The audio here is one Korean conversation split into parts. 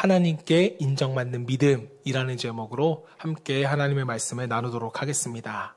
하나님께 인정받는 믿음이라는 제목으로 함께 하나님의 말씀을 나누도록 하겠습니다.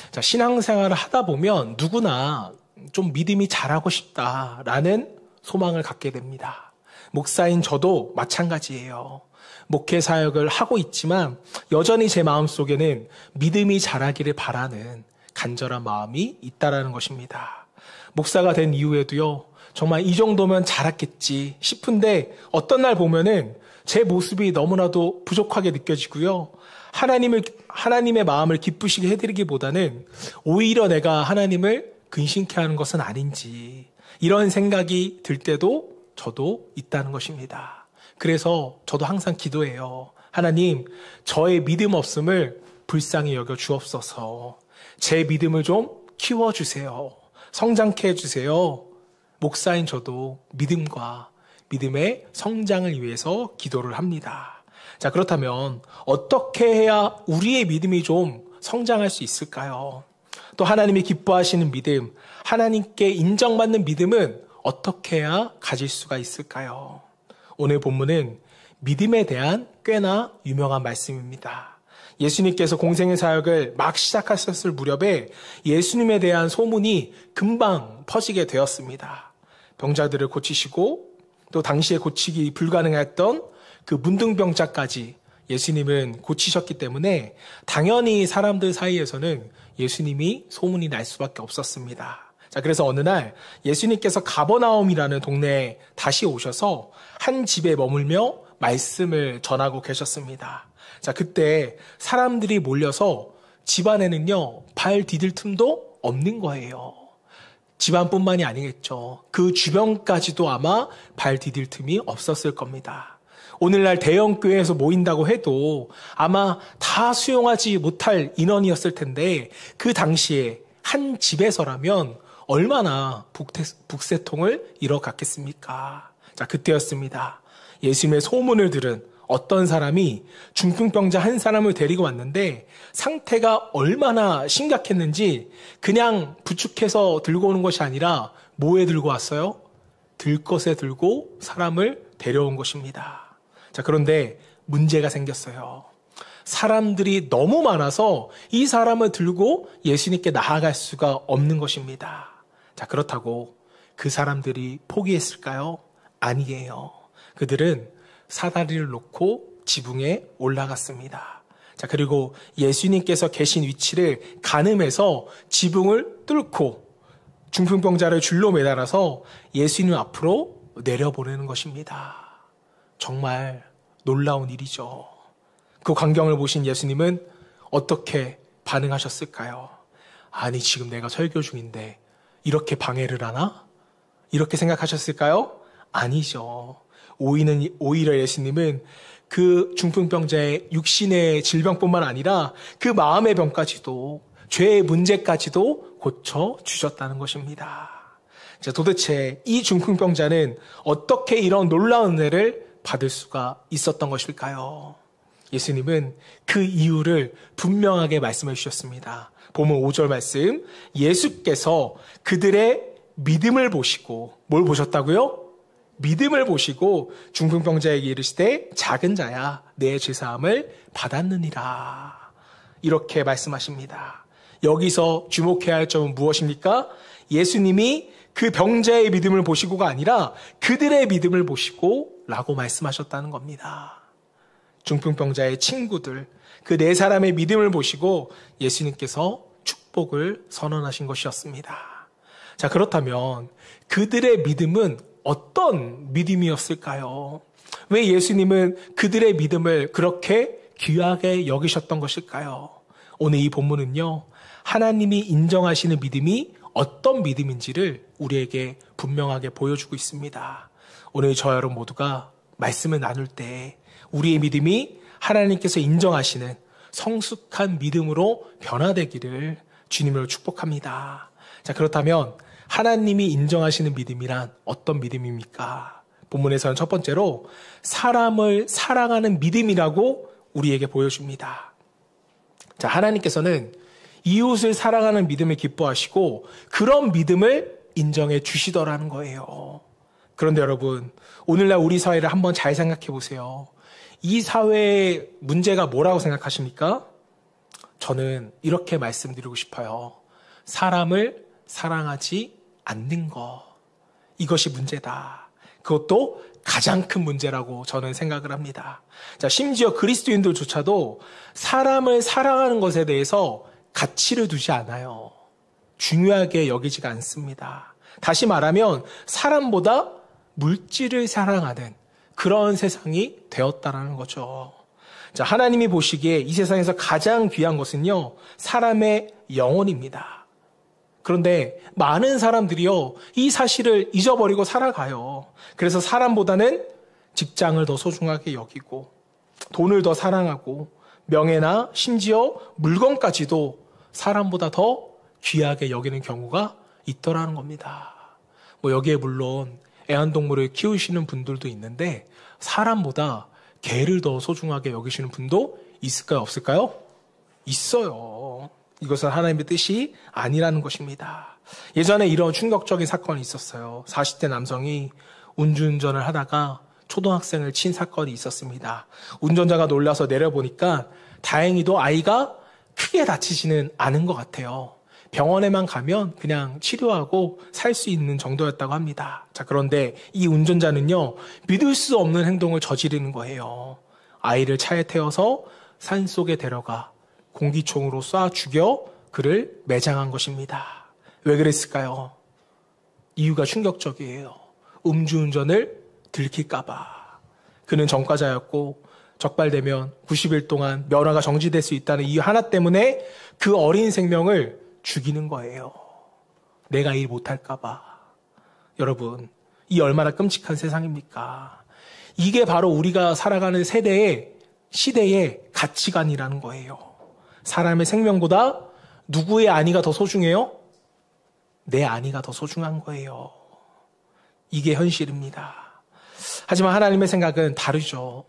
자, 신앙생활을 하다 보면 누구나 좀 믿음이 자라고 싶다라는 소망을 갖게 됩니다. 목사인 저도 마찬가지예요. 목회 사역을 하고 있지만 여전히 제 마음속에는 믿음이 자라기를 바라는 간절한 마음이 있다라는 것입니다. 목사가 된 이후에도요, 정말 이 정도면 자랐겠지 싶은데 어떤 날 보면은 제 모습이 너무나도 부족하게 느껴지고요. 하나님의 마음을 기쁘시게 해드리기보다는 오히려 내가 하나님을 근심케 하는 것은 아닌지 이런 생각이 들 때도 저도 있다는 것입니다. 그래서 저도 항상 기도해요. 하나님, 저의 믿음 없음을 불쌍히 여겨 주옵소서. 제 믿음을 좀 키워주세요. 성장케 해주세요. 목사인 저도 믿음과 믿음의 성장을 위해서 기도를 합니다. 자, 그렇다면 어떻게 해야 우리의 믿음이 좀 성장할 수 있을까요? 또 하나님이 기뻐하시는 믿음, 하나님께 인정받는 믿음은 어떻게 해야 가질 수가 있을까요? 오늘 본문은 믿음에 대한 꽤나 유명한 말씀입니다. 예수님께서 공생의 사역을 막 시작하셨을 무렵에 예수님에 대한 소문이 금방 퍼지게 되었습니다. 병자들을 고치시고 또 당시에 고치기 불가능했던 그 문둥병자까지 예수님은 고치셨기 때문에 당연히 사람들 사이에서는 예수님이 소문이 날 수밖에 없었습니다. 자, 그래서 어느 날 예수님께서 가버나움이라는 동네에 다시 오셔서 한 집에 머물며 말씀을 전하고 계셨습니다. 자, 그때 사람들이 몰려서 집안에는요, 발 디딜 틈도 없는 거예요. 집안뿐만이 아니겠죠. 그 주변까지도 아마 발 디딜 틈이 없었을 겁니다. 오늘날 대형 교회에서 모인다고 해도 아마 다 수용하지 못할 인원이었을 텐데 그 당시에 한 집에서라면 얼마나 북새통을 이뤄갔겠습니까? 자, 그때였습니다. 예수님의 소문을 들은 어떤 사람이 중풍병자 한 사람을 데리고 왔는데 상태가 얼마나 심각했는지 그냥 부축해서 들고 오는 것이 아니라 뭐에 들고 왔어요? 들것에 들고 사람을 데려온 것입니다. 자, 그런데 문제가 생겼어요. 사람들이 너무 많아서 이 사람을 들고 예수님께 나아갈 수가 없는 것입니다. 자, 그렇다고 그 사람들이 포기했을까요? 아니에요. 그들은 사다리를 놓고 지붕에 올라갔습니다. 자, 그리고 예수님께서 계신 위치를 가늠해서 지붕을 뚫고 중풍병자를 줄로 매달아서 예수님 앞으로 내려보내는 것입니다. 정말 놀라운 일이죠. 그 광경을 보신 예수님은 어떻게 반응하셨을까요? 아니, 지금 내가 설교 중인데 이렇게 방해를 하나? 이렇게 생각하셨을까요? 아니죠. 오히려 예수님은 그 중풍병자의 육신의 질병뿐만 아니라 그 마음의 병까지도, 죄의 문제까지도 고쳐주셨다는 것입니다. 자, 도대체 이 중풍병자는 어떻게 이런 놀라운 은혜를 받을 수가 있었던 것일까요? 예수님은 그 이유를 분명하게 말씀해 주셨습니다. 보면 5절 말씀, 예수께서 그들의 믿음을 보시고, 뭘 보셨다고요? 믿음을 보시고 중풍병자에게 이르시되 작은 자야 내 죄사함을 받았느니라, 이렇게 말씀하십니다. 여기서 주목해야 할 점은 무엇입니까? 예수님이 그 병자의 믿음을 보시고가 아니라 그들의 믿음을 보시고 라고 말씀하셨다는 겁니다. 중풍병자의 친구들, 그 네 사람의 믿음을 보시고 예수님께서 축복을 선언하신 것이었습니다. 자, 그렇다면 그들의 믿음은 어떤 믿음이었을까요? 왜 예수님은 그들의 믿음을 그렇게 귀하게 여기셨던 것일까요? 오늘 이 본문은요, 하나님이 인정하시는 믿음이 어떤 믿음인지를 우리에게 분명하게 보여주고 있습니다. 오늘 저와 여러분 모두가 말씀을 나눌 때 우리의 믿음이 하나님께서 인정하시는 성숙한 믿음으로 변화되기를 주님으로 축복합니다. 자, 그렇다면 하나님이 인정하시는 믿음이란 어떤 믿음입니까? 본문에서는 첫 번째로 사람을 사랑하는 믿음이라고 우리에게 보여줍니다. 자, 하나님께서는 이웃을 사랑하는 믿음을 기뻐하시고 그런 믿음을 인정해 주시더라는 거예요. 그런데 여러분, 오늘날 우리 사회를 한번 잘 생각해 보세요. 이 사회의 문제가 뭐라고 생각하십니까? 저는 이렇게 말씀드리고 싶어요. 사람을 사랑하지 않는 것. 이것이 문제다. 그것도 가장 큰 문제라고 저는 생각을 합니다. 자, 심지어 그리스도인들조차도 사람을 사랑하는 것에 대해서 가치를 두지 않아요. 중요하게 여기지가 않습니다. 다시 말하면 사람보다 물질을 사랑하는 그런 세상이 되었다라는 거죠. 자, 하나님이 보시기에 이 세상에서 가장 귀한 것은요, 사람의 영혼입니다. 그런데 많은 사람들이요, 이 사실을 잊어버리고 살아가요. 그래서 사람보다는 직장을 더 소중하게 여기고, 돈을 더 사랑하고, 명예나 심지어 물건까지도 사람보다 더 귀하게 여기는 경우가 있더라는 겁니다. 뭐 여기에 물론 애완동물을 키우시는 분들도 있는데 사람보다 개를 더 소중하게 여기시는 분도 있을까요? 없을까요? 있어요. 이것은 하나님의 뜻이 아니라는 것입니다. 예전에 이런 충격적인 사건이 있었어요. 40대 남성이 음주운전을 하다가 초등학생을 친 사건이 있었습니다. 운전자가 놀라서 내려보니까 다행히도 아이가 크게 다치지는 않은 것 같아요. 병원에만 가면 그냥 치료하고 살 수 있는 정도였다고 합니다. 자, 그런데 이 운전자는요, 믿을 수 없는 행동을 저지르는 거예요. 아이를 차에 태워서 산속에 데려가 공기총으로 쏴 죽여 그를 매장한 것입니다. 왜 그랬을까요? 이유가 충격적이에요. 음주운전을 들킬까봐. 그는 전과자였고 적발되면 90일 동안 면허가 정지될 수 있다는 이유 하나 때문에 그 어린 생명을 죽이는 거예요. 내가 일 못할까봐. 여러분, 이 얼마나 끔찍한 세상입니까? 이게 바로 우리가 살아가는 시대의 가치관이라는 거예요. 사람의 생명보다 누구의 안위가 더 소중해요? 내 안위가 더 소중한 거예요. 이게 현실입니다. 하지만 하나님의 생각은 다르죠.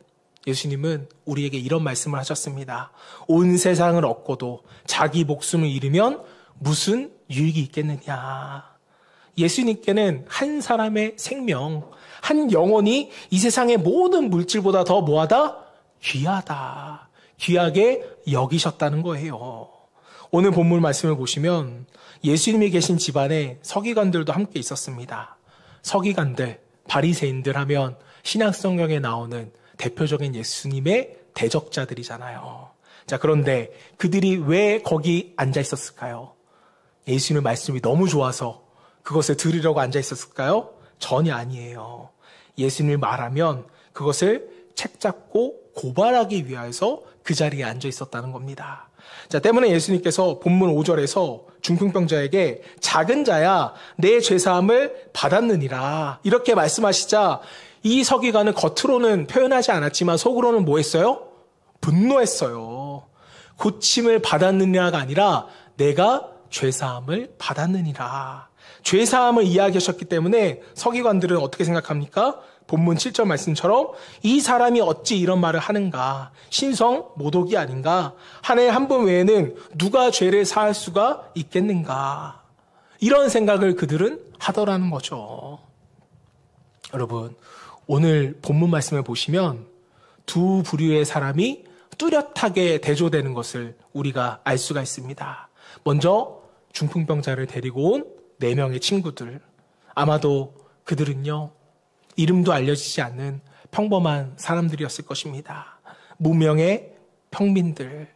예수님은 우리에게 이런 말씀을 하셨습니다. 온 세상을 얻고도 자기 목숨을 잃으면 무슨 유익이 있겠느냐. 예수님께는 한 사람의 생명, 한 영혼이 이 세상의 모든 물질보다 더 뭐하다? 귀하다. 귀하게 여기셨다는 거예요. 오늘 본문 말씀을 보시면 예수님이 계신 집안에 서기관들도 함께 있었습니다. 서기관들, 바리새인들 하면 신약 성경에 나오는 대표적인 예수님의 대적자들이잖아요. 자, 그런데 그들이 왜 거기 앉아 있었을까요? 예수님의 말씀이 너무 좋아서 그것을 들으려고 앉아 있었을까요? 전혀 아니에요. 예수님이 말하면 그것을 책잡고 고발하기 위해서 그 자리에 앉아 있었다는 겁니다. 자, 때문에 예수님께서 본문 5절에서 중풍병자에게 작은 자야 내 죄사함을 받았느니라 이렇게 말씀하시자 이 서기관은 겉으로는 표현하지 않았지만 속으로는 뭐 했어요? 분노했어요. 고침을 받았느냐가 아니라 내가 죄사함을 받았느니라. 죄사함을 이야기하셨기 때문에 서기관들은 어떻게 생각합니까? 본문 7절 말씀처럼 이 사람이 어찌 이런 말을 하는가? 신성 모독이 아닌가? 하나님 한 분 외에는 누가 죄를 사할 수가 있겠는가? 이런 생각을 그들은 하더라는 거죠. 여러분, 오늘 본문 말씀을 보시면 두 부류의 사람이 뚜렷하게 대조되는 것을 우리가 알 수가 있습니다. 먼저 중풍병자를 데리고 온 4명의 친구들. 아마도 그들은요, 이름도 알려지지 않는 평범한 사람들이었을 것입니다. 무명의 평민들.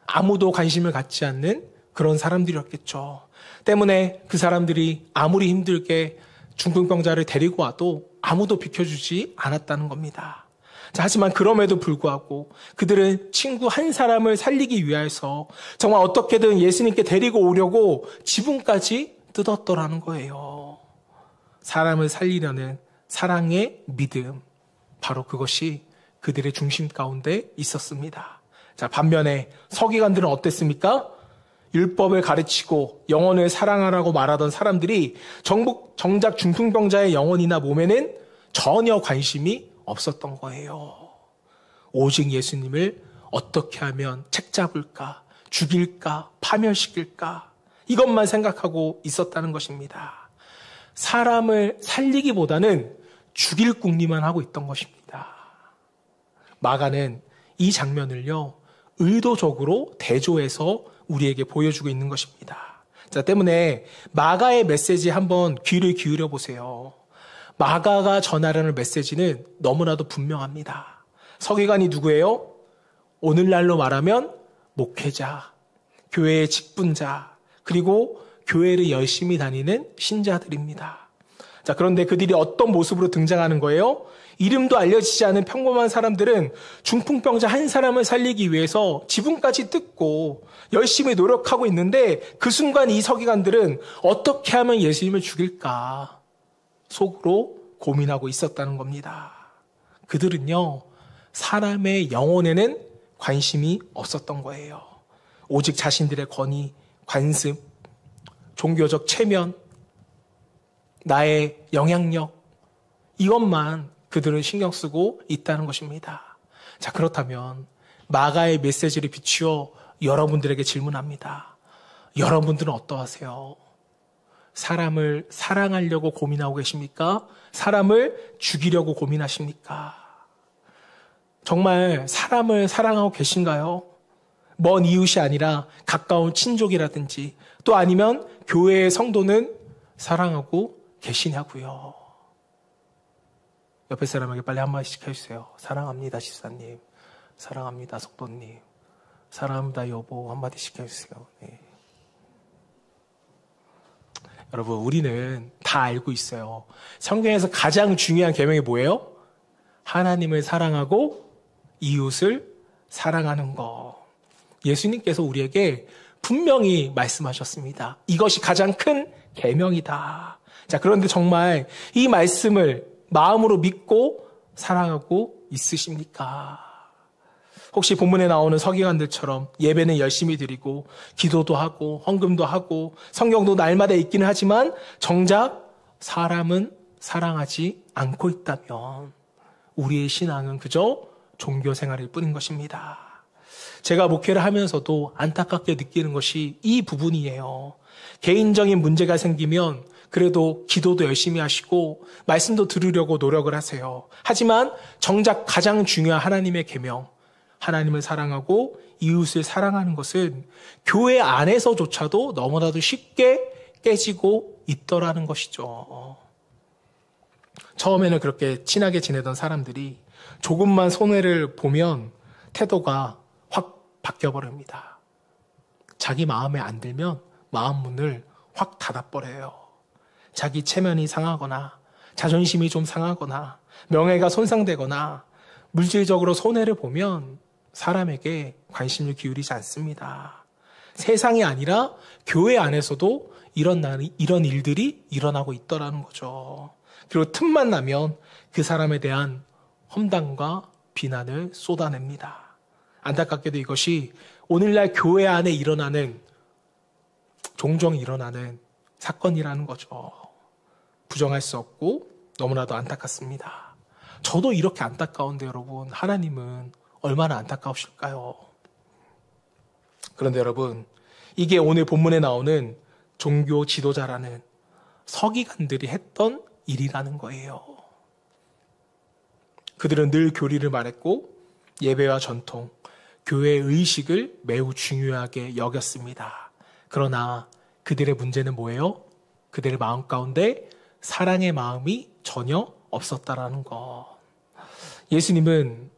아무도 관심을 갖지 않는 그런 사람들이었겠죠. 때문에 그 사람들이 아무리 힘들게 중풍병자를 데리고 와도 아무도 비켜주지 않았다는 겁니다. 자, 하지만 그럼에도 불구하고 그들은 친구 한 사람을 살리기 위해서 정말 어떻게든 예수님께 데리고 오려고 지붕까지 뜯었더라는 거예요. 사람을 살리려는 사랑의 믿음, 바로 그것이 그들의 중심 가운데 있었습니다. 자, 반면에 서기관들은 어땠습니까? 율법을 가르치고 영혼을 사랑하라고 말하던 사람들이 정작 중풍병자의 영혼이나 몸에는 전혀 관심이 없었던 거예요. 오직 예수님을 어떻게 하면 책잡을까, 죽일까, 파멸시킬까, 이것만 생각하고 있었다는 것입니다. 사람을 살리기보다는 죽일 궁리만 하고 있던 것입니다. 마가는 이 장면을요, 의도적으로 대조해서 우리에게 보여주고 있는 것입니다. 자, 때문에 마가의 메시지에 한번 귀를 기울여 보세요. 마가가 전하려는 메시지는 너무나도 분명합니다. 서기관이 누구예요? 오늘날로 말하면 목회자, 교회의 직분자, 그리고 교회를 열심히 다니는 신자들입니다. 자, 그런데 그들이 어떤 모습으로 등장하는 거예요? 이름도 알려지지 않은 평범한 사람들은 중풍병자 한 사람을 살리기 위해서 지붕까지 뜯고 열심히 노력하고 있는데 그 순간 이 서기관들은 어떻게 하면 예수님을 죽일까 속으로 고민하고 있었다는 겁니다. 그들은요, 사람의 영혼에는 관심이 없었던 거예요. 오직 자신들의 권위, 관습, 종교적 체면, 나의 영향력, 이것만 그들은 신경 쓰고 있다는 것입니다. 자, 그렇다면 마가의 메시지를 비추어 여러분들에게 질문합니다. 여러분들은 어떠하세요? 사람을 사랑하려고 고민하고 계십니까? 사람을 죽이려고 고민하십니까? 정말 사람을 사랑하고 계신가요? 먼 이웃이 아니라 가까운 친족이라든지 또 아니면 교회의 성도는 사랑하고 계시냐고요. 옆에 사람에게 빨리 한마디씩 해주세요. 사랑합니다, 집사님. 사랑합니다, 성도님. 사랑합니다, 여보. 한마디씩 해주세요. 네. 여러분, 우리는 다 알고 있어요. 성경에서 가장 중요한 계명이 뭐예요? 하나님을 사랑하고 이웃을 사랑하는 것. 예수님께서 우리에게 분명히 말씀하셨습니다. 이것이 가장 큰 계명이다. 자, 그런데 정말 이 말씀을 마음으로 믿고 사랑하고 있으십니까? 혹시 본문에 나오는 서기관들처럼 예배는 열심히 드리고 기도도 하고 헌금도 하고 성경도 날마다 읽기는 하지만 정작 사람은 사랑하지 않고 있다면 우리의 신앙은 그저 종교 생활일 뿐인 것입니다. 제가 목회를 하면서도 안타깝게 느끼는 것이 이 부분이에요. 개인적인 문제가 생기면 그래도 기도도 열심히 하시고 말씀도 들으려고 노력을 하세요. 하지만 정작 가장 중요한 하나님의 계명, 하나님을 사랑하고 이웃을 사랑하는 것은 교회 안에서조차도 너무나도 쉽게 깨지고 있더라는 것이죠. 처음에는 그렇게 친하게 지내던 사람들이 조금만 손해를 보면 태도가 확 바뀌어버립니다. 자기 마음에 안 들면 마음 문을 확 닫아버려요. 자기 체면이 상하거나 자존심이 좀 상하거나 명예가 손상되거나 물질적으로 손해를 보면 사람에게 관심을 기울이지 않습니다. 세상이 아니라 교회 안에서도 이런 일들이 일어나고 있더라는 거죠. 그리고 틈만 나면 그 사람에 대한 험담과 비난을 쏟아냅니다. 안타깝게도 이것이 오늘날 교회 안에 종종 일어나는 사건이라는 거죠. 부정할 수 없고 너무나도 안타깝습니다. 저도 이렇게 안타까운데 여러분, 하나님은 얼마나 안타까우실까요? 그런데 여러분, 이게 오늘 본문에 나오는 종교 지도자라는 서기관들이 했던 일이라는 거예요. 그들은 늘 교리를 말했고 예배와 전통, 교회의 의식을 매우 중요하게 여겼습니다. 그러나 그들의 문제는 뭐예요? 그들의 마음 가운데 사랑의 마음이 전혀 없었다라는 것. 예수님은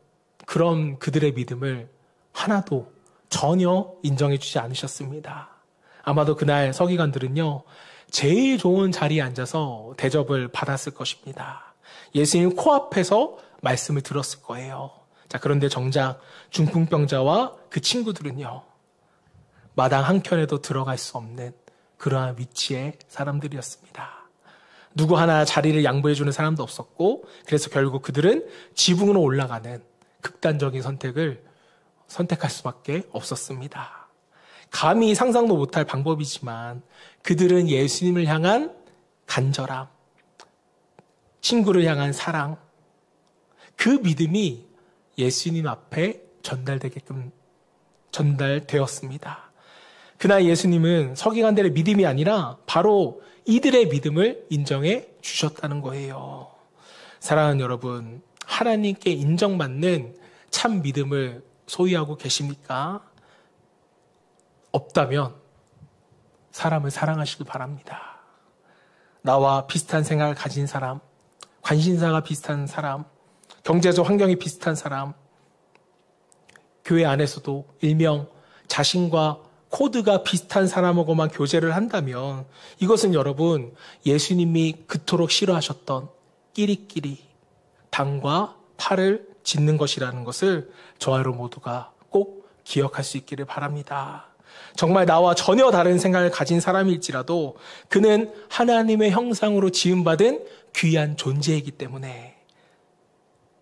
그런 그들의 믿음을 하나도 전혀 인정해주지 않으셨습니다. 아마도 그날 서기관들은요, 제일 좋은 자리에 앉아서 대접을 받았을 것입니다. 예수님 코앞에서 말씀을 들었을 거예요. 자, 그런데 정작 중풍병자와 그 친구들은요, 마당 한켠에도 들어갈 수 없는 그러한 위치의 사람들이었습니다. 누구 하나 자리를 양보해주는 사람도 없었고, 그래서 결국 그들은 지붕으로 올라가는 극단적인 선택을 선택할 수밖에 없었습니다. 감히 상상도 못할 방법이지만 그들은 예수님을 향한 간절함, 친구를 향한 사랑, 그 믿음이 예수님 앞에 전달되었습니다. 그날 예수님은 서기관들의 믿음이 아니라 바로 이들의 믿음을 인정해 주셨다는 거예요. 사랑하는 여러분, 하나님께 인정받는 참 믿음을 소유하고 계십니까? 없다면 사람을 사랑하시길 바랍니다. 나와 비슷한 생각을 가진 사람, 관심사가 비슷한 사람, 경제적 환경이 비슷한 사람, 교회 안에서도 일명 자신과 코드가 비슷한 사람하고만 교제를 한다면 이것은 여러분 예수님이 그토록 싫어하셨던 끼리끼리 당과 팔을 짓는 것이라는 것을 저와 여러분 모두가 꼭 기억할 수 있기를 바랍니다. 정말 나와 전혀 다른 생각을 가진 사람일지라도 그는 하나님의 형상으로 지음받은 귀한 존재이기 때문에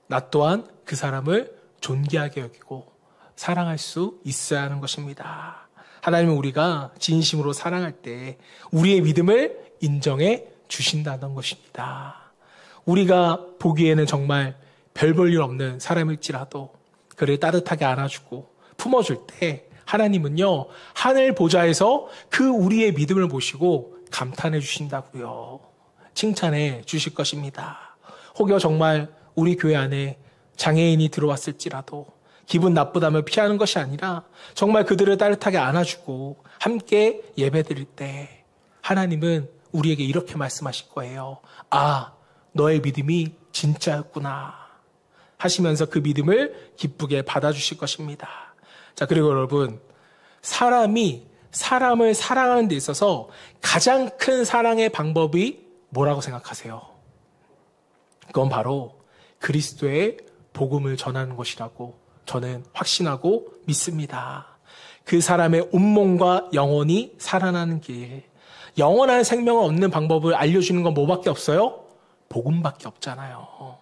나 또한 그 사람을 존귀하게 여기고 사랑할 수 있어야 하는 것입니다. 하나님은 우리가 진심으로 사랑할 때 우리의 믿음을 인정해 주신다는 것입니다. 우리가 보기에는 정말 별 볼 일 없는 사람일지라도 그를 따뜻하게 안아주고 품어줄 때 하나님은요, 하늘 보좌에서 그 우리의 믿음을 보시고 감탄해 주신다고요. 칭찬해 주실 것입니다. 혹여 정말 우리 교회 안에 장애인이 들어왔을지라도 기분 나쁘다며 피하는 것이 아니라 정말 그들을 따뜻하게 안아주고 함께 예배드릴 때 하나님은 우리에게 이렇게 말씀하실 거예요. 아, 너의 믿음이 진짜였구나 하시면서 그 믿음을 기쁘게 받아주실 것입니다. 자, 그리고 여러분, 사람이 사람을 사랑하는 데 있어서 가장 큰 사랑의 방법이 뭐라고 생각하세요? 그건 바로 그리스도의 복음을 전하는 것이라고 저는 확신하고 믿습니다. 그 사람의 온몸과 영혼이 살아나는 길, 영원한 생명을 얻는 방법을 알려주는 건 뭐밖에 없어요? 복음밖에 없잖아요.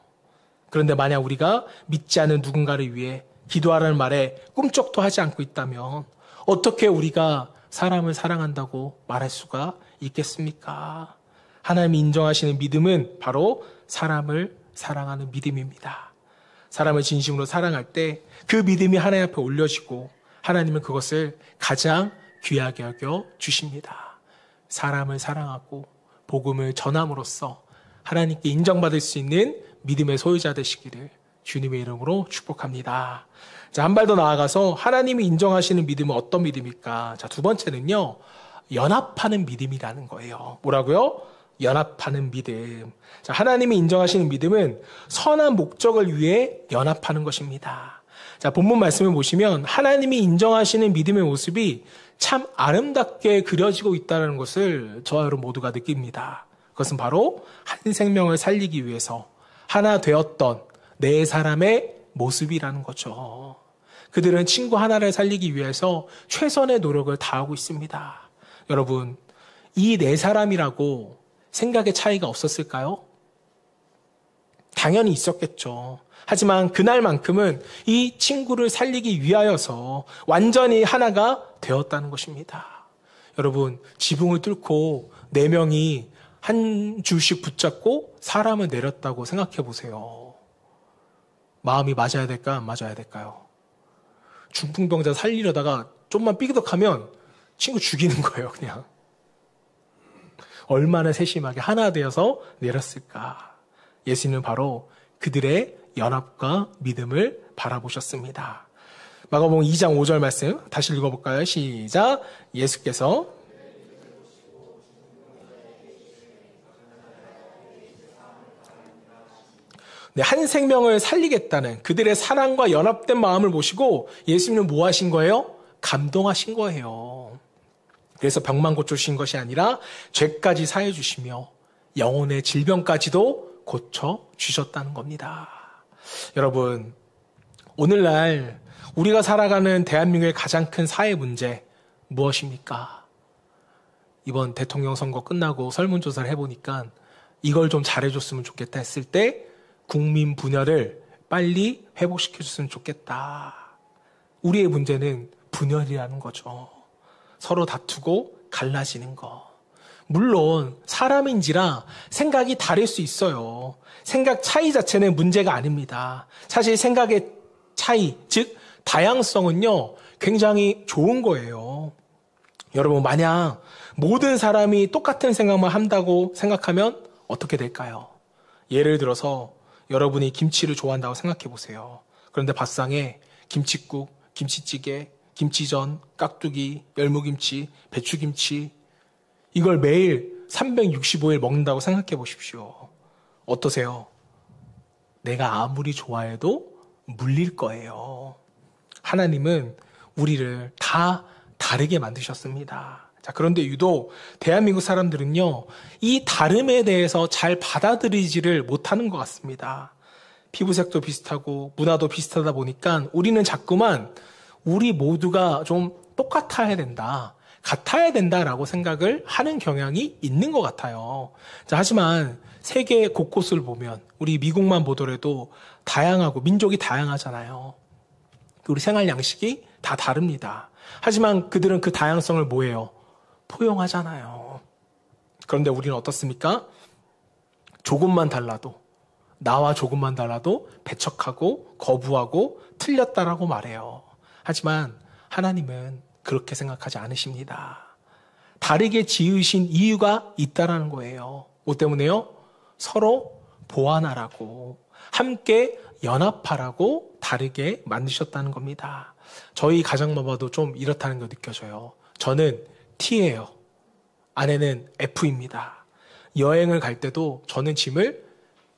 그런데 만약 우리가 믿지 않는 누군가를 위해 기도하라는 말에 꿈쩍도 하지 않고 있다면 어떻게 우리가 사람을 사랑한다고 말할 수가 있겠습니까? 하나님이 인정하시는 믿음은 바로 사람을 사랑하는 믿음입니다. 사람을 진심으로 사랑할 때 그 믿음이 하나님 앞에 올려지고 하나님은 그것을 가장 귀하게 여겨 주십니다. 사람을 사랑하고 복음을 전함으로써 하나님께 인정받을 수 있는 믿음의 소유자 되시기를 주님의 이름으로 축복합니다. 자, 한 발 더 나아가서 하나님이 인정하시는 믿음은 어떤 믿음일까? 자, 두 번째는요, 연합하는 믿음이라는 거예요. 뭐라고요? 연합하는 믿음. 자, 하나님이 인정하시는 믿음은 선한 목적을 위해 연합하는 것입니다. 자, 본문 말씀을 보시면 하나님이 인정하시는 믿음의 모습이 참 아름답게 그려지고 있다는 것을 저와 여러분 모두가 느낍니다. 그것은 바로 한 생명을 살리기 위해서 하나 되었던 네 사람의 모습이라는 거죠. 그들은 친구 하나를 살리기 위해서 최선의 노력을 다하고 있습니다. 여러분, 이 네 사람이라고 생각의 차이가 없었을까요? 당연히 있었겠죠. 하지만 그날만큼은 이 친구를 살리기 위하여서 완전히 하나가 되었다는 것입니다. 여러분, 지붕을 뚫고 네 명이 한 줄씩 붙잡고 사람을 내렸다고 생각해 보세요. 마음이 맞아야 될까, 안 맞아야 될까요? 중풍병자 살리려다가 좀만 삐그덕하면 친구 죽이는 거예요, 그냥. 얼마나 세심하게 하나 되어서 내렸을까. 예수님은 바로 그들의 연합과 믿음을 바라보셨습니다. 마가복음 2장 5절 말씀 다시 읽어볼까요? 시작. 예수께서 한 생명을 살리겠다는 그들의 사랑과 연합된 마음을 보시고 예수님은 뭐 하신 거예요? 감동하신 거예요. 그래서 병만 고쳐주신 것이 아니라 죄까지 사해 주시며 영혼의 질병까지도 고쳐주셨다는 겁니다. 여러분, 오늘날 우리가 살아가는 대한민국의 가장 큰 사회 문제 무엇입니까? 이번 대통령 선거 끝나고 설문조사를 해보니까 이걸 좀 잘해줬으면 좋겠다 했을 때 국민 분열을 빨리 회복시켜줬으면 좋겠다. 우리의 문제는 분열이라는 거죠. 서로 다투고 갈라지는 거. 물론 사람인지라 생각이 다를 수 있어요. 생각 차이 자체는 문제가 아닙니다. 사실 생각의 차이, 즉 다양성은요, 굉장히 좋은 거예요. 여러분, 만약 모든 사람이 똑같은 생각만 한다고 생각하면 어떻게 될까요? 예를 들어서 여러분이 김치를 좋아한다고 생각해 보세요. 그런데 밥상에 김칫국, 김치찌개, 김치전, 깍두기, 열무김치, 배추김치 이걸 매일 365일 먹는다고 생각해 보십시오. 어떠세요? 내가 아무리 좋아해도 물릴 거예요. 하나님은 우리를 다 다르게 만드셨습니다. 자, 그런데 유독 대한민국 사람들은요, 이 다름에 대해서 잘 받아들이지를 못하는 것 같습니다. 피부색도 비슷하고 문화도 비슷하다 보니까 우리는 자꾸만 우리 모두가 좀 똑같아야 된다, 같아야 된다라고 생각을 하는 경향이 있는 것 같아요. 자, 하지만 세계 곳곳을 보면 우리 미국만 보더라도 다양하고 민족이 다양하잖아요. 우리 생활 양식이 다 다릅니다. 하지만 그들은 그 다양성을 뭐예요? 포용하잖아요. 그런데 우리는 어떻습니까? 조금만 달라도, 나와 조금만 달라도 배척하고 거부하고 틀렸다라고 말해요. 하지만 하나님은 그렇게 생각하지 않으십니다. 다르게 지으신 이유가 있다라는 거예요. 뭐 때문에요? 서로 보완하라고, 함께 연합하라고 다르게 만드셨다는 겁니다. 저희 가정마마도 좀 이렇다는 거 느껴져요. 저는 T예요. 아내는 F입니다. 여행을 갈 때도 저는 짐을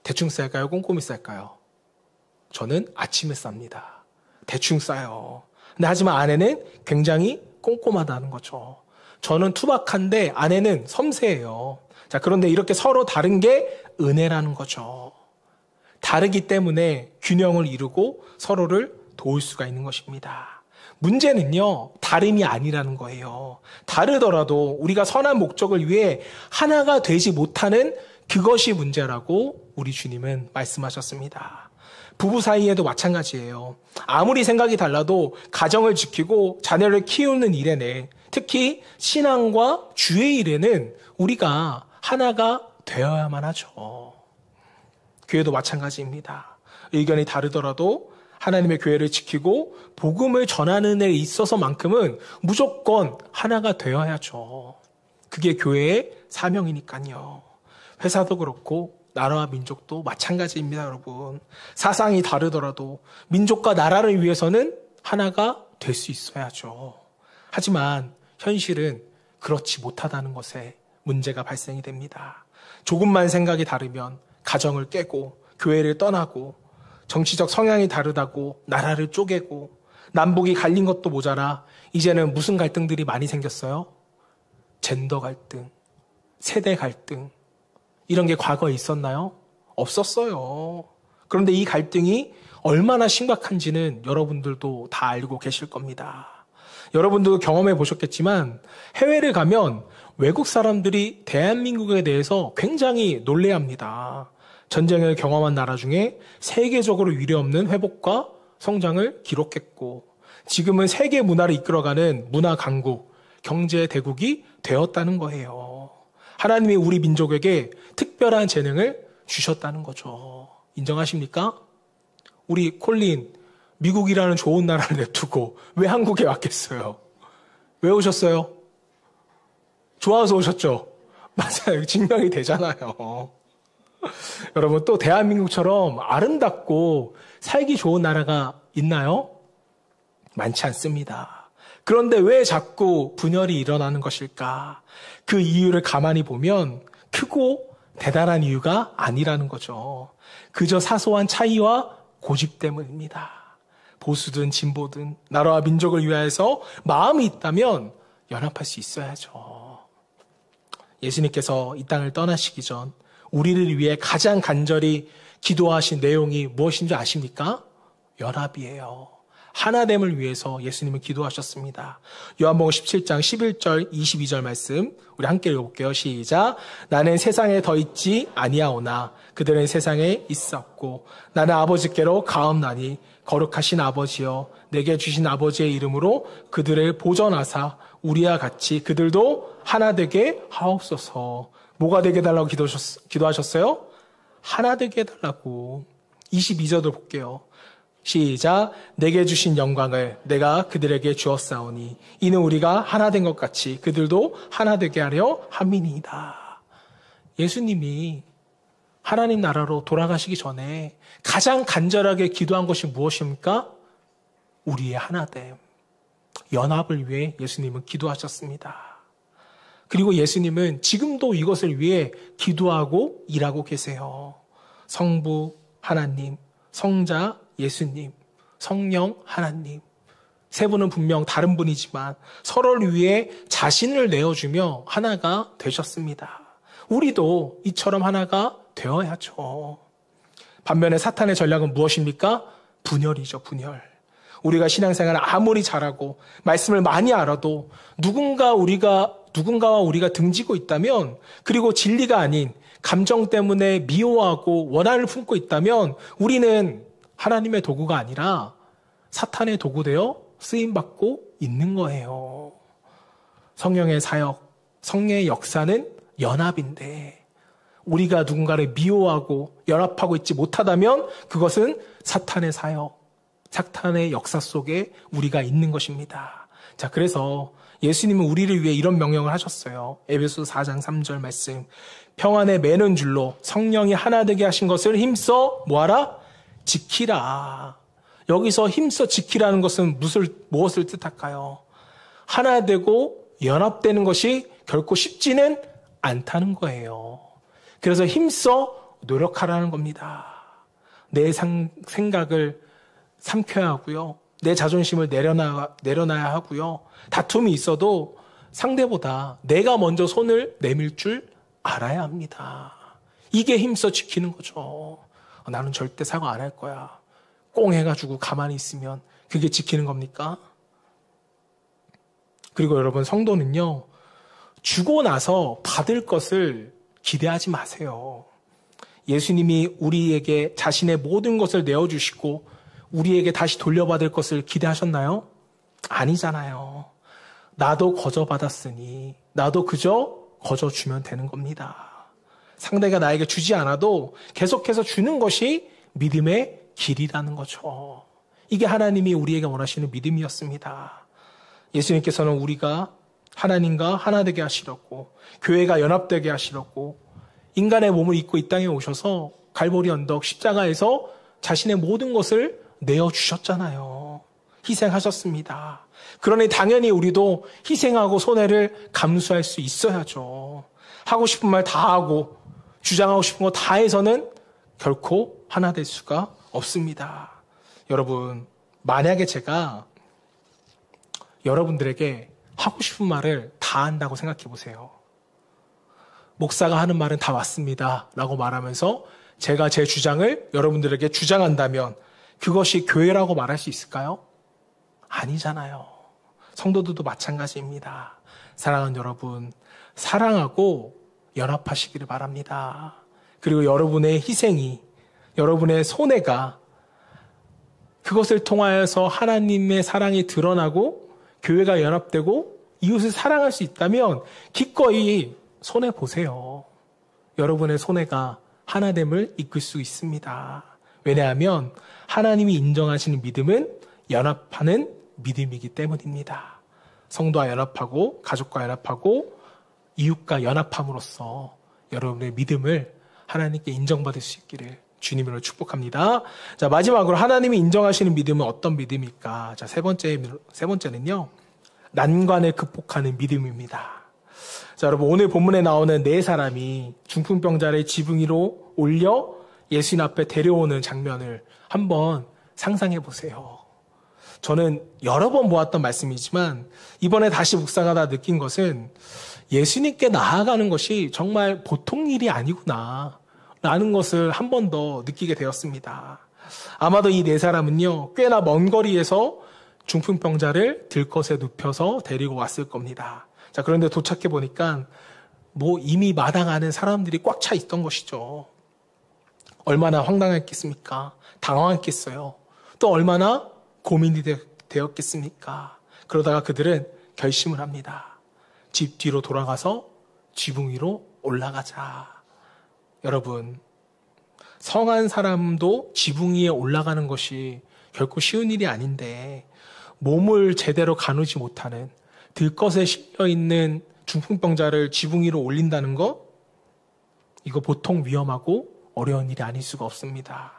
대충 쌀까요? 꼼꼼히 쌀까요? 저는 아침에 쌉니다. 대충 싸요. 근데 하지만 아내는 굉장히 꼼꼼하다는 거죠. 저는 투박한데 아내는 섬세해요. 자, 그런데 이렇게 서로 다른 게 은혜라는 거죠. 다르기 때문에 균형을 이루고 서로를 도울 수가 있는 것입니다. 문제는요, 다름이 아니라는 거예요. 다르더라도 우리가 선한 목적을 위해 하나가 되지 못하는 그것이 문제라고 우리 주님은 말씀하셨습니다. 부부 사이에도 마찬가지예요. 아무리 생각이 달라도 가정을 지키고 자녀를 키우는 일에는, 특히 신앙과 주의 일에는 우리가 하나가 되어야만 하죠. 교회도 마찬가지입니다. 의견이 다르더라도 하나님의 교회를 지키고 복음을 전하는 데 있어서만큼은 무조건 하나가 되어야죠. 그게 교회의 사명이니까요. 회사도 그렇고 나라와 민족도 마찬가지입니다, 여러분. 사상이 다르더라도 민족과 나라를 위해서는 하나가 될 수 있어야죠. 하지만 현실은 그렇지 못하다는 것에 문제가 발생이 됩니다. 조금만 생각이 다르면 가정을 깨고 교회를 떠나고, 정치적 성향이 다르다고 나라를 쪼개고, 남북이 갈린 것도 모자라 이제는 무슨 갈등들이 많이 생겼어요? 젠더 갈등, 세대 갈등, 이런 게 과거에 있었나요? 없었어요. 그런데 이 갈등이 얼마나 심각한지는 여러분들도 다 알고 계실 겁니다. 여러분도 경험해 보셨겠지만 해외를 가면 외국 사람들이 대한민국에 대해서 굉장히 놀래합니다. 전쟁을 경험한 나라 중에 세계적으로 유례없는 회복과 성장을 기록했고, 지금은 세계 문화를 이끌어가는 문화 강국, 경제 대국이 되었다는 거예요. 하나님이 우리 민족에게 특별한 재능을 주셨다는 거죠. 인정하십니까? 우리 콜린, 미국이라는 좋은 나라를 냅두고 왜 한국에 왔겠어요? 왜 오셨어요? 좋아서 오셨죠? 맞아요. 증명이 되잖아요. 여러분, 또 대한민국처럼 아름답고 살기 좋은 나라가 있나요? 많지 않습니다. 그런데 왜 자꾸 분열이 일어나는 것일까? 그 이유를 가만히 보면 크고 대단한 이유가 아니라는 거죠. 그저 사소한 차이와 고집 때문입니다. 보수든 진보든 나라와 민족을 위하여서 마음이 있다면 연합할 수 있어야죠. 예수님께서 이 땅을 떠나시기 전 우리를 위해 가장 간절히 기도하신 내용이 무엇인지 아십니까? 연합이에요. 하나됨을 위해서 예수님은 기도하셨습니다. 요한복음 17장 11절 22절 말씀 우리 함께 읽어볼게요. 시작. 나는 세상에 더 있지 아니하오나 그들은 세상에 있었고 나는 아버지께로 가옵나니 거룩하신 아버지여 내게 주신 아버지의 이름으로 그들을 보전하사 우리와 같이 그들도 하나 되게 하옵소서. 뭐가 되게 달라고 기도하셨어요? 하나 되게 해달라고. 22절도 볼게요. 시작. 내게 주신 영광을 내가 그들에게 주었사오니 이는 우리가 하나 된 것 같이 그들도 하나 되게 하려 함이니이다. 예수님이 하나님 나라로 돌아가시기 전에 가장 간절하게 기도한 것이 무엇입니까? 우리의 하나됨, 연합을 위해 예수님은 기도하셨습니다. 그리고 예수님은 지금도 이것을 위해 기도하고 일하고 계세요. 성부 하나님, 성자 예수님, 성령 하나님. 세 분은 분명 다른 분이지만 서로를 위해 자신을 내어주며 하나가 되셨습니다. 우리도 이처럼 하나가 되어야죠. 반면에 사탄의 전략은 무엇입니까? 분열이죠, 분열. 우리가 신앙생활을 아무리 잘하고 말씀을 많이 알아도 누군가와 우리가 등지고 있다면, 그리고 진리가 아닌 감정 때문에 미워하고 원한을 품고 있다면 우리는 하나님의 도구가 아니라 사탄의 도구되어 쓰임받고 있는 거예요. 성령의 사역, 성령의 역사는 연합인데 우리가 누군가를 미워하고 연합하고 있지 못하다면 그것은 사탄의 사역, 사탄의 역사 속에 우리가 있는 것입니다. 자, 그래서 예수님은 우리를 위해 이런 명령을 하셨어요. 에베소서 4장 3절 말씀. 평안에 매는 줄로 성령이 하나 되게 하신 것을 힘써 뭐하라? 지키라. 여기서 힘써 지키라는 것은 무엇을 뜻할까요? 하나 되고 연합되는 것이 결코 쉽지는 않다는 거예요. 그래서 힘써 노력하라는 겁니다. 내 생각을 삼켜야 하고요. 내 자존심을 내려놔야 하고요. 다툼이 있어도 상대보다 내가 먼저 손을 내밀 줄 알아야 합니다. 이게 힘써 지키는 거죠. 나는 절대 사과 안 할 거야. 꽁 해가지고 가만히 있으면 그게 지키는 겁니까? 그리고 여러분, 성도는요, 주고 나서 받을 것을 기대하지 마세요. 예수님이 우리에게 자신의 모든 것을 내어주시고 우리에게 다시 돌려받을 것을 기대하셨나요? 아니잖아요. 나도 거저 받았으니 나도 그저 거저 주면 되는 겁니다. 상대가 나에게 주지 않아도 계속해서 주는 것이 믿음의 길이라는 거죠. 이게 하나님이 우리에게 원하시는 믿음이었습니다. 예수님께서는 우리가 하나님과 하나 되게 하시려고, 교회가 연합되게 하시려고 인간의 몸을 입고 이 땅에 오셔서 갈보리 언덕 십자가에서 자신의 모든 것을 내어주셨잖아요. 희생하셨습니다. 그러니 당연히 우리도 희생하고 손해를 감수할 수 있어야죠. 하고 싶은 말 다 하고 주장하고 싶은 거 다 해서는 결코 하나 될 수가 없습니다. 여러분, 만약에 제가 여러분들에게 하고 싶은 말을 다 한다고 생각해 보세요. 목사가 하는 말은 다 맞습니다 라고 말하면서 제가 제 주장을 여러분들에게 주장한다면 그것이 교회라고 말할 수 있을까요? 아니잖아요. 성도들도 마찬가지입니다. 사랑하는 여러분, 사랑하고 연합하시기를 바랍니다. 그리고 여러분의 희생이, 여러분의 손해가 그것을 통하여서 하나님의 사랑이 드러나고 교회가 연합되고 이웃을 사랑할 수 있다면 기꺼이 손해보세요. 여러분의 손해가 하나됨을 이끌 수 있습니다. 왜냐하면 하나님이 인정하시는 믿음은 연합하는 믿음이기 때문입니다. 성도와 연합하고 가족과 연합하고 이웃과 연합함으로써 여러분의 믿음을 하나님께 인정받을 수 있기를 주님으로 축복합니다. 자, 마지막으로 하나님이 인정하시는 믿음은 어떤 믿음일까? 자, 세 번째는요, 난관을 극복하는 믿음입니다. 자, 여러분, 오늘 본문에 나오는 네 사람이 중풍병자를 지붕 위로 올려 예수님 앞에 데려오는 장면을 한번 상상해 보세요. 저는 여러 번 보았던 말씀이지만 이번에 다시 묵상하다 느낀 것은 예수님께 나아가는 것이 정말 보통 일이 아니구나 라는 것을 한 번 더 느끼게 되었습니다. 아마도 이 네 사람은요, 꽤나 먼 거리에서 중풍병자를 들것에 눕혀서 데리고 왔을 겁니다. 자, 그런데 도착해 보니까 이미 마당하는 사람들이 꽉 차 있던 것이죠. 얼마나 황당했겠습니까? 당황했겠어요. 또 얼마나 고민이 되었겠습니까? 그러다가 그들은 결심을 합니다. 집 뒤로 돌아가서 지붕 위로 올라가자. 여러분, 성한 사람도 지붕 위에 올라가는 것이 결코 쉬운 일이 아닌데 몸을 제대로 가누지 못하는 들것에 실려있는 중풍병자를 지붕 위로 올린다는 것, 이거 보통 위험하고 어려운 일이 아닐 수가 없습니다.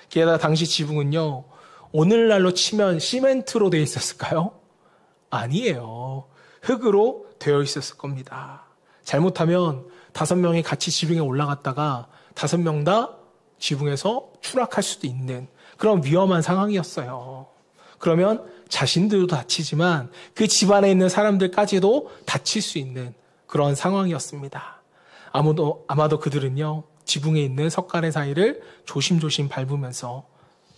게다가 당시 지붕은요, 오늘날로 치면 시멘트로 되어 있었을까요? 아니에요. 흙으로 되어 있었을 겁니다. 잘못하면 5명이 같이 지붕에 올라갔다가 5명 다 지붕에서 추락할 수도 있는 그런 위험한 상황이었어요. 그러면 자신들도 다치지만 그 집안에 있는 사람들까지도 다칠 수 있는 그런 상황이었습니다. 아마도 그들은요, 지붕에 있는 석가래 사이를 조심조심 밟으면서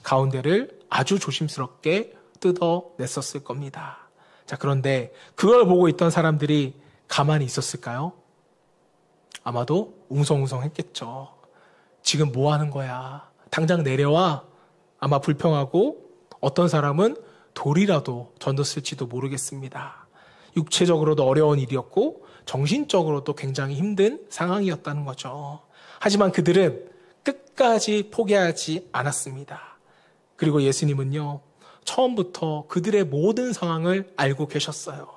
가운데를 아주 조심스럽게 뜯어냈었을 겁니다. 자, 그런데 그걸 보고 있던 사람들이 가만히 있었을까요? 아마도 웅성웅성했겠죠. 지금 뭐 하는 거야? 당장 내려와. 아마 불평하고 어떤 사람은 돌이라도 던졌을지도 모르겠습니다. 육체적으로도 어려운 일이었고 정신적으로도 굉장히 힘든 상황이었다는 거죠. 하지만 그들은 끝까지 포기하지 않았습니다. 그리고 예수님은요, 처음부터 그들의 모든 상황을 알고 계셨어요.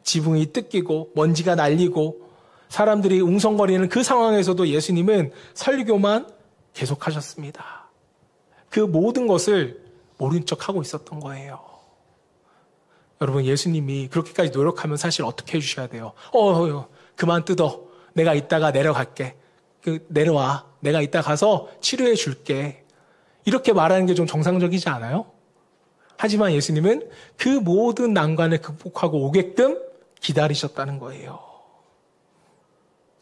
지붕이 뜯기고 먼지가 날리고 사람들이 웅성거리는 그 상황에서도 예수님은 설교만 계속하셨습니다. 그 모든 것을 모른 척하고 있었던 거예요. 여러분, 예수님이 그렇게까지 노력하면 사실 어떻게 해주셔야 돼요? 그만 뜯어. 내가 이따가 내려갈게. 내려와. 내가 이따 가서 치료해 줄게. 이렇게 말하는 게 좀 정상적이지 않아요? 하지만 예수님은 그 모든 난관을 극복하고 오게끔 기다리셨다는 거예요.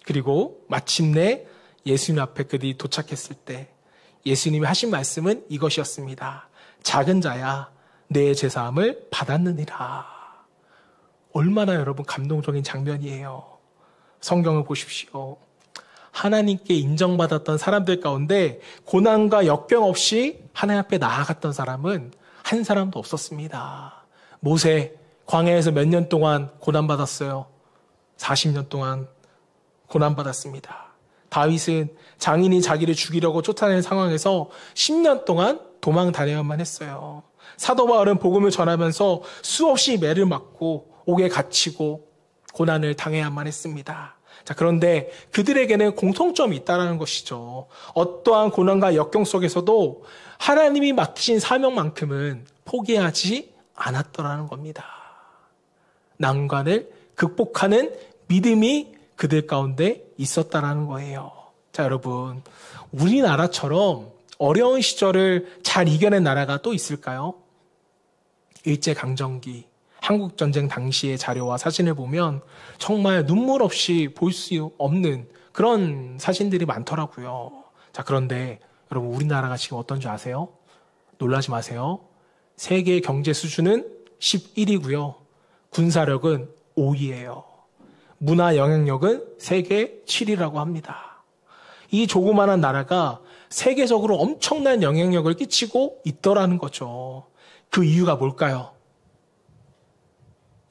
그리고 마침내 예수님 앞에 그들이 도착했을 때 예수님이 하신 말씀은 이것이었습니다. 작은 자야, 내 제사함을 받았느니라. 얼마나 여러분 감동적인 장면이에요. 성경을 보십시오. 하나님께 인정받았던 사람들 가운데 고난과 역경 없이 하나님 앞에 나아갔던 사람은 한 사람도 없었습니다. 모세, 광야에서 몇 년 동안 고난받았어요. 40년 동안 고난받았습니다. 다윗은 장인이 자기를 죽이려고 쫓아내는 상황에서 10년 동안 도망 다녀야만 했어요. 사도 바울은 복음을 전하면서 수없이 매를 맞고 옥에 갇히고 고난을 당해야만 했습니다. 자, 그런데 그들에게는 공통점이 있다는 것이죠. 어떠한 고난과 역경 속에서도 하나님이 맡기신 사명만큼은 포기하지 않았더라는 겁니다. 난관을 극복하는 믿음이 그들 가운데 있었다라는 거예요. 자, 여러분, 우리나라처럼 어려운 시절을 잘 이겨낸 나라가 또 있을까요? 일제강점기, 한국전쟁 당시의 자료와 사진을 보면 정말 눈물 없이 볼 수 없는 그런 사진들이 많더라고요. 자, 그런데 여러분, 우리나라가 지금 어떤 줄 아세요? 놀라지 마세요. 세계 경제 수준은 11위고요. 군사력은 5위예요. 문화 영향력은 세계 7위라고 합니다. 이 조그마한 나라가 세계적으로 엄청난 영향력을 끼치고 있더라는 거죠. 그 이유가 뭘까요?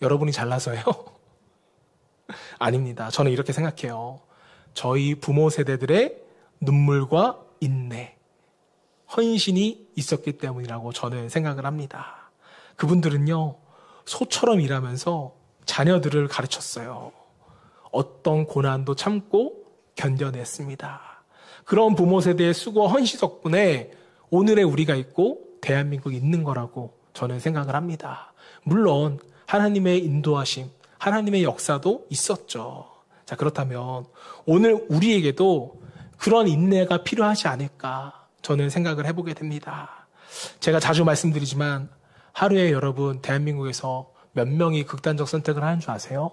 여러분이 잘나서요? 아닙니다. 저는 이렇게 생각해요. 저희 부모 세대들의 눈물과 인내, 헌신이 있었기 때문이라고 저는 생각을 합니다. 그분들은요, 소처럼 일하면서 자녀들을 가르쳤어요. 어떤 고난도 참고 견뎌냈습니다. 그런 부모 세대의 수고와 헌신 덕분에 오늘의 우리가 있고 대한민국이 있는 거라고 저는 생각을 합니다. 물론 하나님의 인도하심, 하나님의 역사도 있었죠. 자, 그렇다면 오늘 우리에게도 그런 인내가 필요하지 않을까 저는 생각을 해보게 됩니다. 제가 자주 말씀드리지만 하루에 여러분 대한민국에서 몇 명이 극단적 선택을 하는 줄 아세요?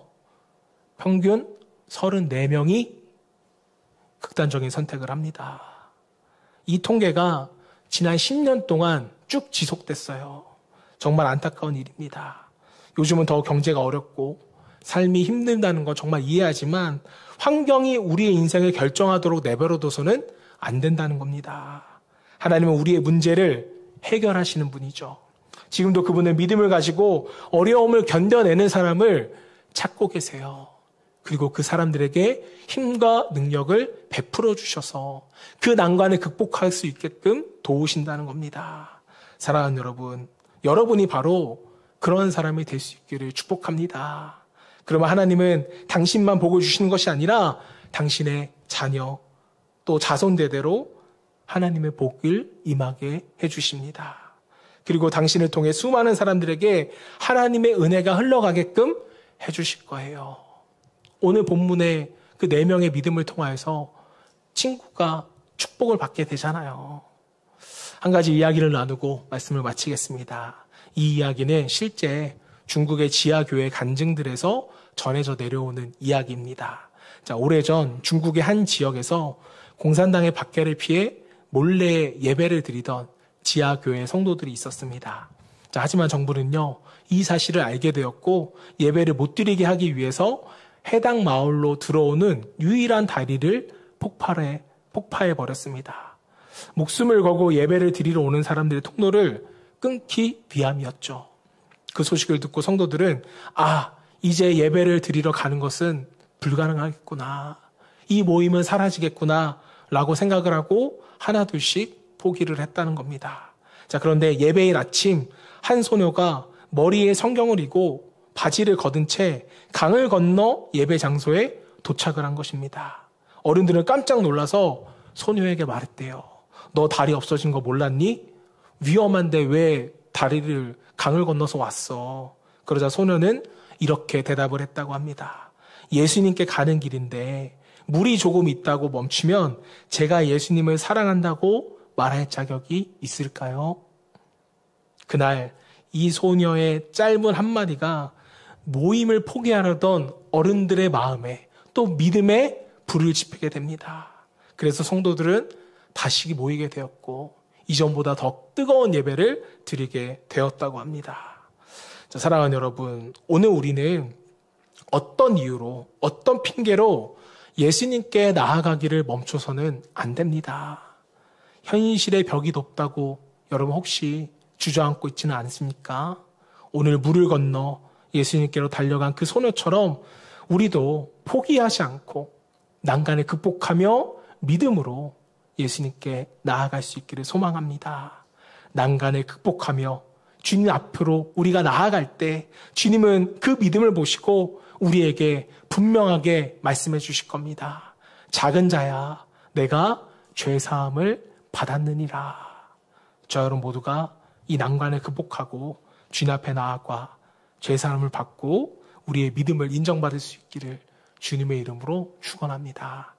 평균 34명이 극단적인 선택을 합니다. 이 통계가 지난 10년 동안 쭉 지속됐어요. 정말 안타까운 일입니다. 요즘은 더 경제가 어렵고 삶이 힘들다는 건 정말 이해하지만 환경이 우리의 인생을 결정하도록 내버려둬서는 안 된다는 겁니다. 하나님은 우리의 문제를 해결하시는 분이죠. 지금도 그분의 믿음을 가지고 어려움을 견뎌내는 사람을 찾고 계세요. 그리고 그 사람들에게 힘과 능력을 베풀어 주셔서 그 난관을 극복할 수 있게끔 도우신다는 겁니다. 사랑하는 여러분, 여러분이 바로 그런 사람이 될 수 있기를 축복합니다. 그러면 하나님은 당신만 복을 주시는 것이 아니라 당신의 자녀 또 자손 대대로 하나님의 복을 임하게 해주십니다. 그리고 당신을 통해 수많은 사람들에게 하나님의 은혜가 흘러가게끔 해주실 거예요. 오늘 본문의 그 4명의 믿음을 통하여서 친구가 축복을 받게 되잖아요. 한 가지 이야기를 나누고 말씀을 마치겠습니다. 이 이야기는 실제 중국의 지하교회 간증들에서 전해져 내려오는 이야기입니다. 자, 오래전 중국의 한 지역에서 공산당의 박해를 피해 몰래 예배를 드리던 지하교회 성도들이 있었습니다. 자, 하지만 정부는요, 이 사실을 알게 되었고 예배를 못 드리게 하기 위해서 해당 마을로 들어오는 유일한 다리를 폭파해 버렸습니다. 목숨을 걸고 예배를 드리러 오는 사람들의 통로를 끊기 위함이었죠. 그 소식을 듣고 성도들은 이제 예배를 드리러 가는 것은 불가능하겠구나. 이 모임은 사라지겠구나 라고 생각을 하고 하나둘씩 포기를 했다는 겁니다. 자, 그런데 예배일 아침 한 소녀가 머리에 성경을 이고 바지를 걷은 채 강을 건너 예배 장소에 도착을 한 것입니다. 어른들은 깜짝 놀라서 소녀에게 말했대요. 너 다리 없어진 거 몰랐니? 위험한데 왜 다리를 강을 건너서 왔어? 그러자 소녀는 이렇게 대답을 했다고 합니다. 예수님께 가는 길인데 물이 조금 있다고 멈추면 제가 예수님을 사랑한다고 말할 자격이 있을까요? 그날 이 소녀의 짧은 한마디가 모임을 포기하려던 어른들의 마음에 또 믿음에 불을 지피게 됩니다. 그래서 성도들은 다시 모이게 되었고 이전보다 더 뜨거운 예배를 드리게 되었다고 합니다. 자, 사랑하는 여러분, 오늘 우리는 어떤 이유로, 어떤 핑계로 예수님께 나아가기를 멈춰서는 안 됩니다. 현실의 벽이 높다고 여러분 혹시 주저앉고 있지는 않습니까? 오늘 물을 건너 예수님께로 달려간 그 소녀처럼 우리도 포기하지 않고 난간을 극복하며 믿음으로 예수님께 나아갈 수 있기를 소망합니다. 난간을 극복하며 주님 앞으로 우리가 나아갈 때 주님은 그 믿음을 보시고 우리에게 분명하게 말씀해 주실 겁니다. 작은 자야, 내가 죄사함을 받았느니라. 저 여러분 모두가 이 난관을 극복하고 주님 앞에 나아가 죄사함을 받고 우리의 믿음을 인정받을 수 있기를 주님의 이름으로 축원합니다.